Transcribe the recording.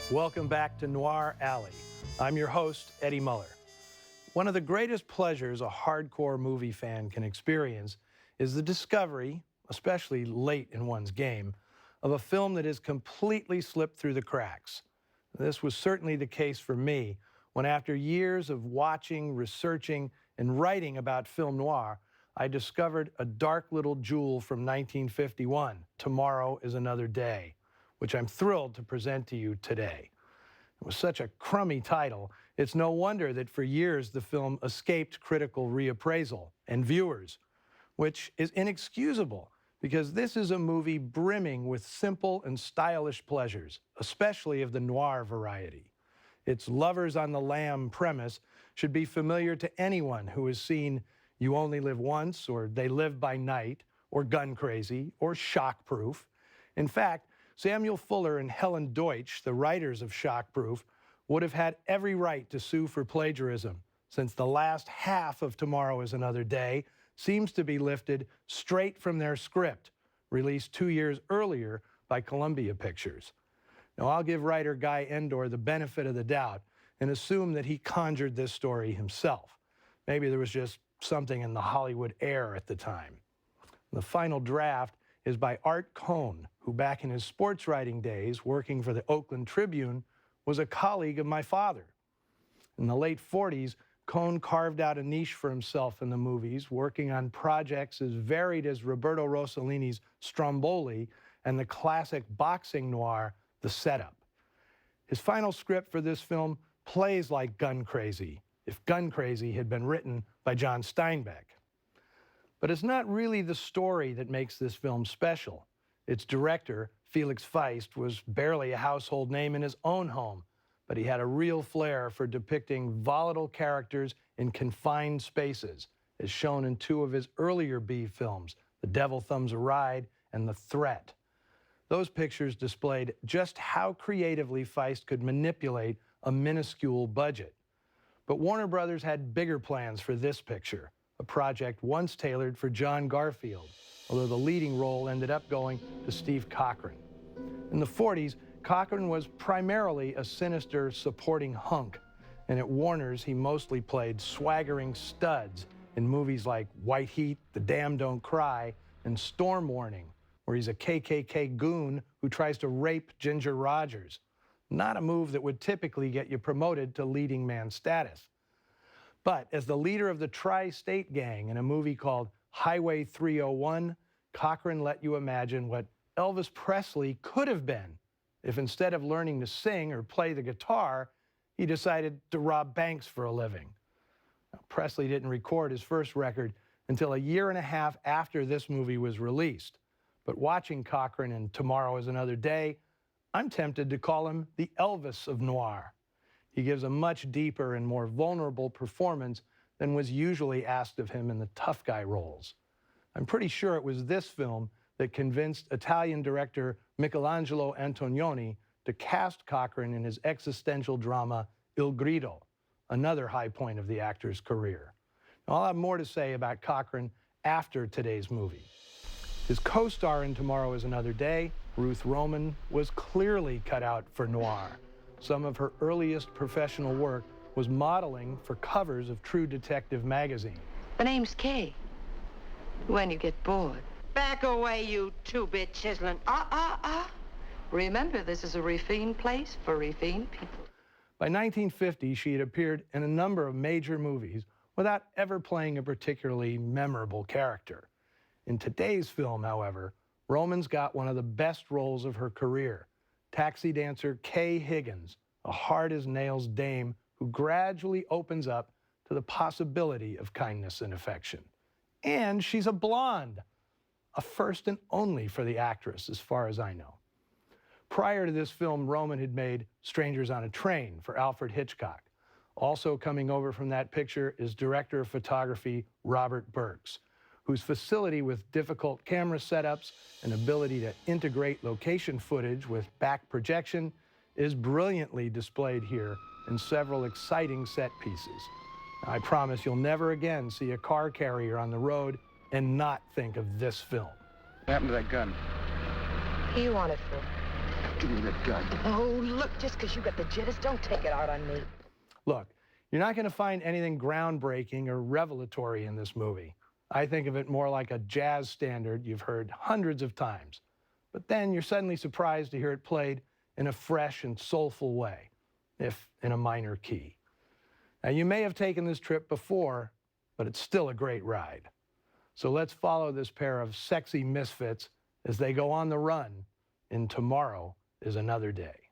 Welcome back to Noir Alley. I'm your host, Eddie Muller. One of the greatest pleasures a hardcore movie fan can experience is the discovery, especially late in one's game, of a film that has completely slipped through the cracks. This was certainly the case for me when, after years of watching, researching, and writing about film noir, I discovered a dark little jewel from 1951, Tomorrow is Another Day, which I'm thrilled to present to you today. It was such a crummy title, it's no wonder that for years the film escaped critical reappraisal and viewers, which is inexcusable because this is a movie brimming with simple and stylish pleasures, especially of the noir variety. Its lovers on the lam premise should be familiar to anyone who has seen You Only Live Once, or They Live by Night, or Gun Crazy, or Shockproof. In fact, Samuel Fuller and Helen Deutsch, the writers of Shockproof, would have had every right to sue for plagiarism, since the last half of Tomorrow is Another Day seems to be lifted straight from their script, released 2 years earlier by Columbia Pictures. Now, I'll give writer Guy Endor the benefit of the doubt and assume that he conjured this story himself. Maybe there was just something in the Hollywood air at the time. The final draft is by Art Cohn, who back in his sports writing days, working for the Oakland Tribune, was a colleague of my father. In the late 40s, Cohn carved out a niche for himself in the movies, working on projects as varied as Roberto Rossellini's Stromboli and the classic boxing noir, The Setup. His final script for this film plays like Gun Crazy, if Gun Crazy had been written by John Steinbeck. But it's not really the story that makes this film special. Its director, Felix Feist, was barely a household name in his own home, but he had a real flair for depicting volatile characters in confined spaces, as shown in two of his earlier B films, The Devil Thumbs a Ride and The Threat. Those pictures displayed just how creatively Feist could manipulate a minuscule budget. But Warner Brothers had bigger plans for this picture, a project once tailored for John Garfield, although the leading role ended up going to Steve Cochran. In the 40s, Cochran was primarily a sinister supporting hunk, and at Warner's he mostly played swaggering studs in movies like White Heat, The Damned Don't Cry, and Storm Warning, where he's a KKK goon who tries to rape Ginger Rogers. Not a move that would typically get you promoted to leading man status. But as the leader of the Tri-State Gang in a movie called Highway 301, Cochran let you imagine what Elvis Presley could have been if instead of learning to sing or play the guitar, he decided to rob banks for a living. Now, Presley didn't record his first record until a year and a half after this movie was released. But watching Cochran in Tomorrow is Another Day, I'm tempted to call him the Elvis of noir. He gives a much deeper and more vulnerable performance than was usually asked of him in the tough guy roles. I'm pretty sure it was this film that convinced Italian director Michelangelo Antonioni to cast Cochran in his existential drama Il Grido, another high point of the actor's career. Now, I'll have more to say about Cochran after today's movie. His co-star in Tomorrow is Another Day, Ruth Roman, was clearly cut out for noir. Some of her earliest professional work was modeling for covers of True Detective magazine. The name's Kay. When you get bored. Back away, you two-bit chiseling. Remember, this is a refined place for refined people. By 1950, she had appeared in a number of major movies without ever playing a particularly memorable character. In today's film, however, Roman's got one of the best roles of her career. Taxi dancer Kay Higgins, a hard-as-nails dame who gradually opens up to the possibility of kindness and affection. And she's a blonde, a first and only for the actress, as far as I know. Prior to this film, Roman had made Strangers on a Train for Alfred Hitchcock. Also coming over from that picture is director of photography Robert Burks, whose facility with difficult camera setups and ability to integrate location footage with back projection is brilliantly displayed here in several exciting set pieces. I promise you'll never again see a car carrier on the road and not think of this film. What happened to that gun? Who you want it for? Give me the gun. Oh, look, just because you got the jitters, don't take it out on me. Look, you're not going to find anything groundbreaking or revelatory in this movie. I think of it more like a jazz standard you've heard hundreds of times. But then you're suddenly surprised to hear it played in a fresh and soulful way, if in a minor key. Now, you may have taken this trip before, but it's still a great ride. So let's follow this pair of sexy misfits as they go on the run in Tomorrow is Another Day.